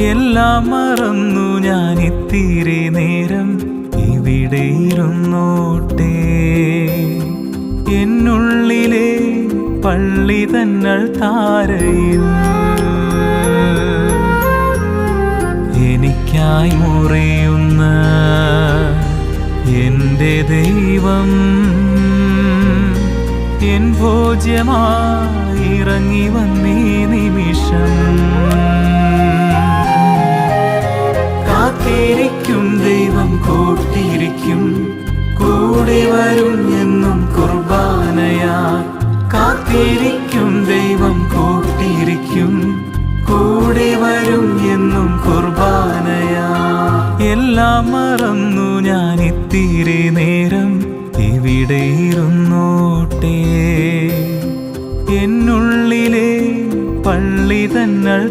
എല്ലാം മറന്നു ഞാൻ ഇത്തിരി നേരം ഇവിടെ ഇരുന്നോട്ടെ. എന്നുള്ളിലെ പള്ളി തന്നൾ താരയിൽ എനിക്കായി മുറിയുന്ന എൻ്റെ ദൈവം എൻ ഭോജ്യമായി ഇറങ്ങി വന്നീ നിമിഷം. കാത്തിരിക്കും ദൈവം കൂട്ടിയിരിക്കും, കൂടെ വരും എന്നും കുർബാനയാ. കാത്തിരിക്കും ദൈവം കൂട്ടിയിരിക്കും, കൂടെ വരും എന്നും കുർബാനയാ. എല്ലാം മറന്നു ഞാൻ ഇത്തിരി നേരം ഇവിടെ ഇരുന്നോട്ടെ. എന്നുള്ളിലെ പള്ളി തന്നൾ